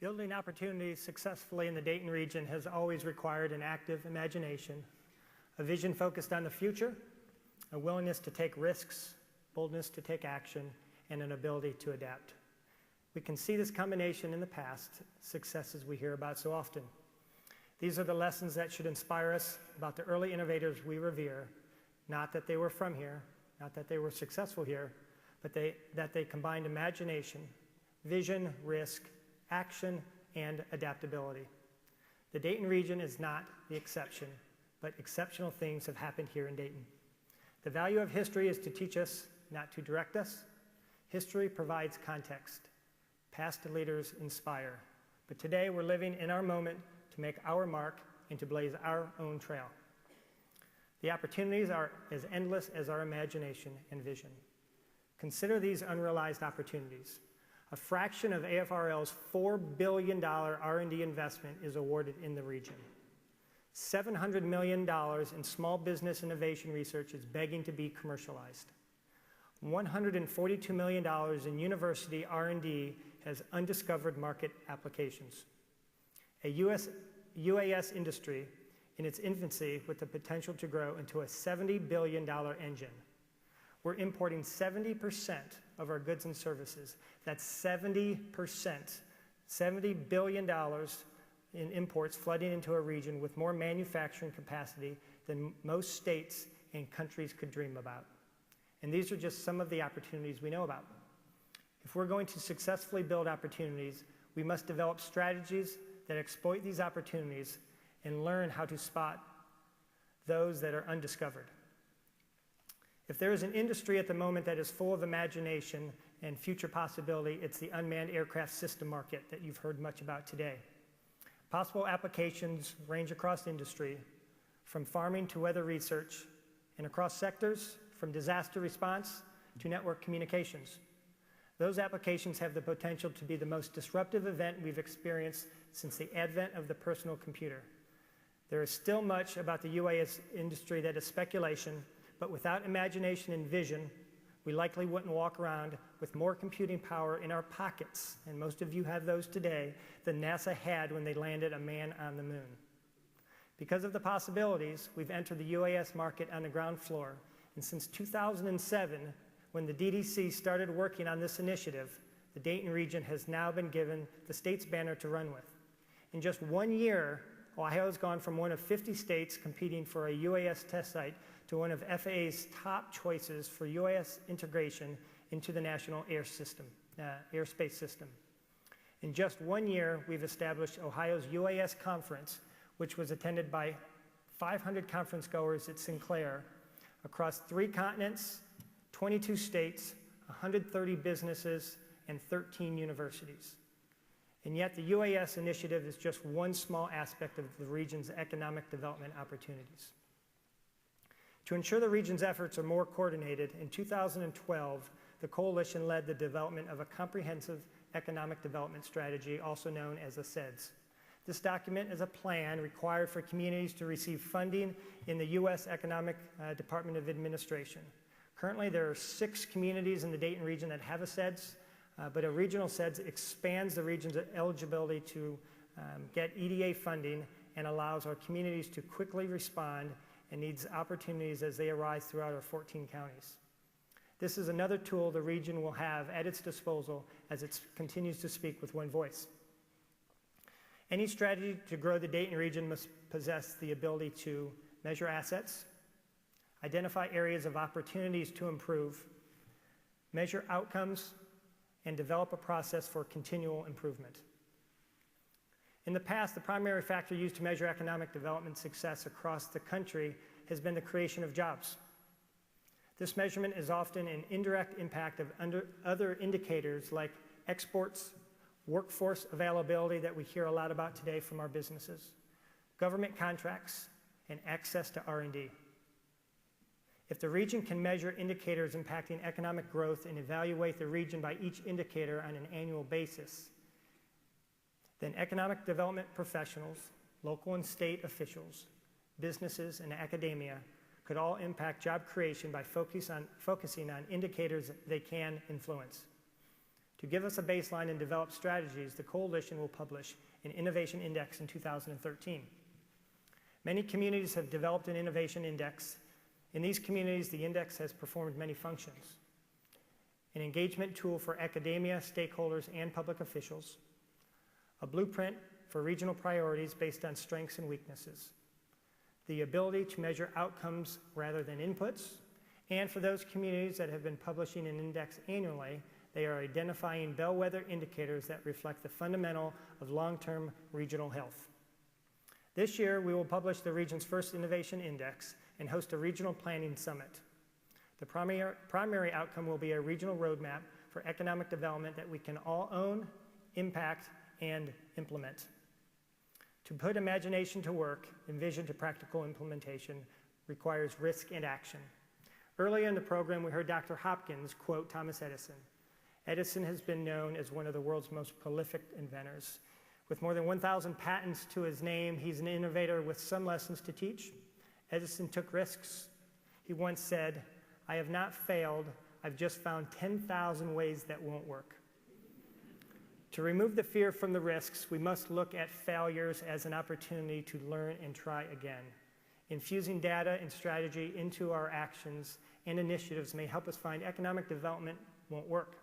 Building opportunities successfully in the Dayton region has always required an active imagination, a vision focused on the future, a willingness to take risks, boldness to take action, and an ability to adapt. We can see this combination in the past successes we hear about so often. These are the lessons that should inspire us about the early innovators we revere, not that they were from here, not that they were successful here, but that they combined imagination, vision, risk, action, and adaptability. The Dayton region is not the exception, but exceptional things have happened here in Dayton. The value of history is to teach us, not to direct us. History provides context. Past leaders inspire. But today we're living in our moment to make our mark and to blaze our own trail. The opportunities are as endless as our imagination and vision. Consider these unrealized opportunities. A fraction of AFRL's $4 billion R&D investment is awarded in the region. $700 million in small business innovation research is begging to be commercialized. $142 million in university R&D has undiscovered market applications. A UAS industry in its infancy with the potential to grow into a $70 billion engine. We're importing 70% of our goods and services. That's 70%, $70 billion in imports flooding into a region with more manufacturing capacity than most states and countries could dream about. And these are just some of the opportunities we know about. If we're going to successfully build opportunities, we must develop strategies that exploit these opportunities and learn how to spot those that are undiscovered. If there is an industry at the moment that is full of imagination and future possibility, it's the unmanned aircraft system market that you've heard much about today. Possible applications range across industry, from farming to weather research, and across sectors, from disaster response to network communications. Those applications have the potential to be the most disruptive event we've experienced since the advent of the personal computer. There is still much about the UAS industry that is speculation, but without imagination and vision, we likely wouldn't walk around with more computing power in our pockets, and most of you have those today, than NASA had when they landed a man on the moon. Because of the possibilities, we've entered the UAS market on the ground floor, and since 2007, when the DDC started working on this initiative, the Dayton region has now been given the state's banner to run with. In just 1 year, Ohio has gone from one of 50 states competing for a UAS test site to one of FAA's top choices for UAS integration into the national airspace system. In just 1 year, we've established Ohio's UAS conference, which was attended by 500 conference goers at Sinclair across 3 continents, 22 states, 130 businesses, and 13 universities. And yet the UAS initiative is just one small aspect of the region's economic development opportunities. To ensure the region's efforts are more coordinated, in 2012, the coalition led the development of a comprehensive economic development strategy, also known as a CEDS. This document is a plan required for communities to receive funding in the U.S. Economic Department of Administration. Currently, there are 6 communities in the Dayton region that have a CEDS, but a regional CEDS expands the region's eligibility to get EDA funding and allows our communities to quickly respond and needs opportunities as they arise throughout our 14 counties. This is another tool the region will have at its disposal as it continues to speak with one voice. Any strategy to grow the Dayton region must possess the ability to measure assets, identify areas of opportunities to improve, measure outcomes, and develop a process for continual improvement. In the past, the primary factor used to measure economic development success across the country has been the creation of jobs. This measurement is often an indirect impact of other indicators like exports, workforce availability that we hear a lot about today from our businesses, government contracts, and access to R&D. If the region can measure indicators impacting economic growth and evaluate the region by each indicator on an annual basis, then economic development professionals, local and state officials, businesses, and academia could all impact job creation by focusing on indicators they can influence. To give us a baseline and develop strategies, the coalition will publish an innovation index in 2013. Many communities have developed an innovation index. In these communities, the index has performed many functions: an engagement tool for academia, stakeholders, and public officials, a blueprint for regional priorities based on strengths and weaknesses, the ability to measure outcomes rather than inputs, and for those communities that have been publishing an index annually, they are identifying bellwether indicators that reflect the fundamental of long-term regional health. This year, we will publish the region's first innovation index and host a regional planning summit. The primary outcome will be a regional roadmap for economic development that we can all own, impact, and implement. To put imagination to work and vision to practical implementation requires risk and action. Earlier in the program, we heard Dr. Hopkins quote Thomas Edison. Edison has been known as one of the world's most prolific inventors. With more than 1,000 patents to his name, he's an innovator with some lessons to teach. Edison took risks. He once said, "I have not failed, I've just found 10,000 ways that won't work." To remove the fear from the risks, we must look at failures as an opportunity to learn and try again. Infusing data and strategy into our actions and initiatives may help us find economic development won't work,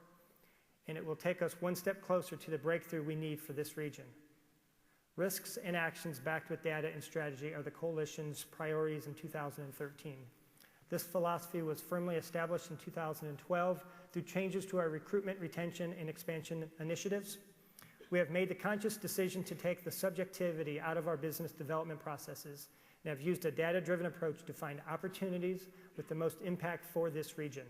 and it will take us one step closer to the breakthrough we need for this region. Risks and actions backed with data and strategy are the coalition's priorities in 2013. This philosophy was firmly established in 2012 through changes to our recruitment, retention, and expansion initiatives. We have made the conscious decision to take the subjectivity out of our business development processes and have used a data-driven approach to find opportunities with the most impact for this region.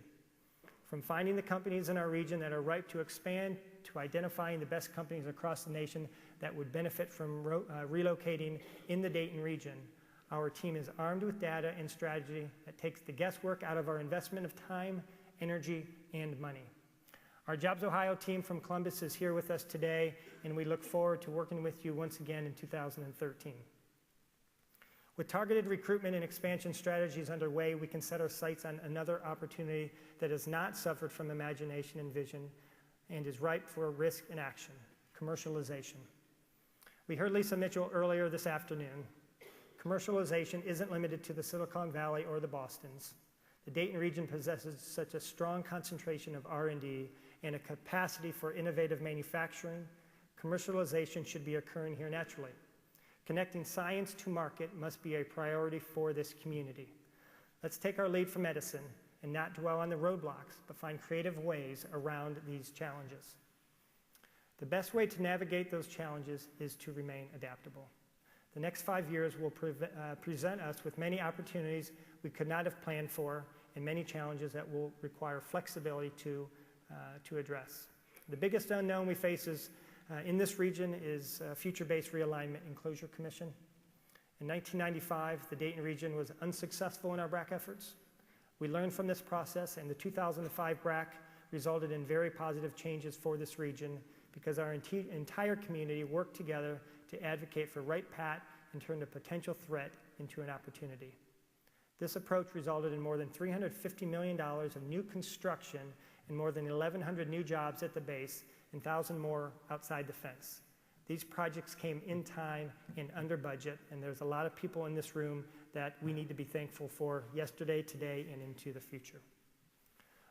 From finding the companies in our region that are ripe to expand, to identifying the best companies across the nation that would benefit from relocating in the Dayton region, our team is armed with data and strategy that takes the guesswork out of our investment of time, energy, and money. Our Jobs Ohio team from Columbus is here with us today, and we look forward to working with you once again in 2013. With targeted recruitment and expansion strategies underway, we can set our sights on another opportunity that has not suffered from imagination and vision and is ripe for risk and action: commercialization. We heard Lisa Mitchell earlier this afternoon. Commercialization isn't limited to the Silicon Valley or the Bostons. The Dayton region possesses such a strong concentration of R&D and a capacity for innovative manufacturing. Commercialization should be occurring here naturally. Connecting science to market must be a priority for this community. Let's take our lead from Edison and not dwell on the roadblocks, but find creative ways around these challenges. The best way to navigate those challenges is to remain adaptable. The next 5 years will present us with many opportunities we could not have planned for and many challenges that will require flexibility to address. The biggest unknown we face in this region is future-based realignment and closure commission. In 1995, the Dayton region was unsuccessful in our BRAC efforts. We learned from this process, and the 2005 BRAC resulted in very positive changes for this region because our entire community worked together to advocate for right pat and turn a potential threat into an opportunity. This approach resulted in more than $350 million of new construction and more than 1,100 new jobs at the base and 1,000 more outside the fence. These projects came in time and under budget, and there's a lot of people in this room that we need to be thankful for yesterday, today, and into the future.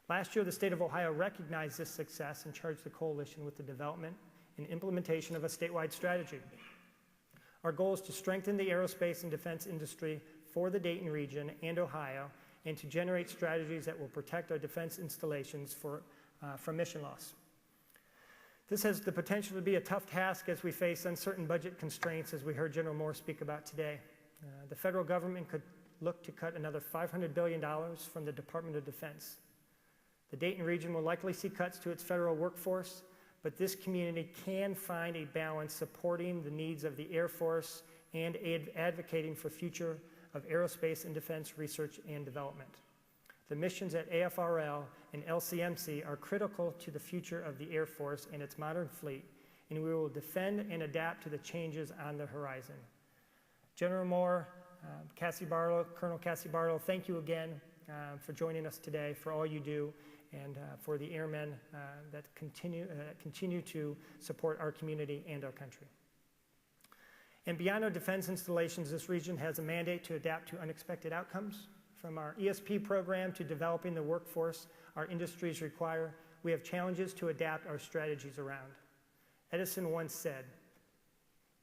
Last year, the state of Ohio recognized this success and charged the coalition with the development and implementation of a statewide strategy. Our goal is to strengthen the aerospace and defense industry for the Dayton region and Ohio, and to generate strategies that will protect our defense installations from mission loss. This has the potential to be a tough task as we face uncertain budget constraints, as we heard General Moore speak about today. The federal government could look to cut another $500 billion from the Department of Defense. The Dayton region will likely see cuts to its federal workforce, but this community can find a balance supporting the needs of the Air Force and advocating for future of aerospace and defense research and development. The missions at AFRL and LCMC are critical to the future of the Air Force and its modern fleet, and we will defend and adapt to the changes on the horizon. General Moore, Colonel Cassie Barlow, thank you again for joining us today, for all you do, and for the airmen that continue to support our community and our country. And beyond our defense installations, this region has a mandate to adapt to unexpected outcomes. From our ESP program to developing the workforce our industries require, we have challenges to adapt our strategies around. Edison once said,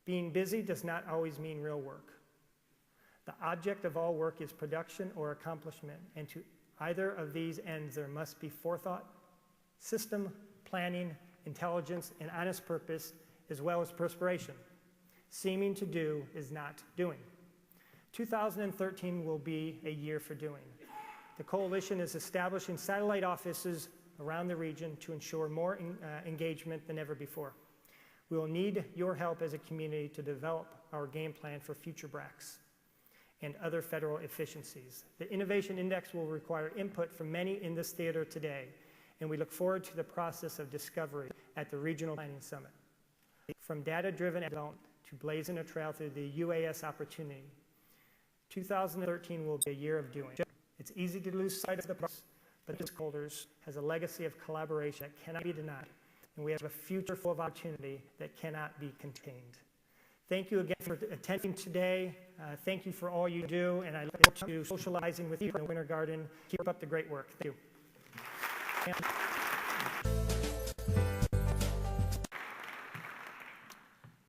"Being busy does not always mean real work. The object of all work is production or accomplishment, and to either of these ends there must be forethought, system, planning, intelligence, and honest purpose, as well as perspiration. Seeming to do is not doing." 2013 will be a year for doing. The Coalition is establishing satellite offices around the region to ensure more engagement than ever before. We will need your help as a community to develop our game plan for future BRACs and other federal efficiencies. The Innovation Index will require input from many in this theater today, and we look forward to the process of discovery at the Regional Planning Summit. From data-driven development to blazing a trail through the UAS opportunity, 2013 will be a year of doing. It's easy to lose sight of the process, but the stakeholders has a legacy of collaboration that cannot be denied, and we have a future full of opportunity that cannot be contained. Thank you again for attending today. Thank you for all you do, and I look forward to socializing with you in the Winter Garden. Keep up the great work. Thank you.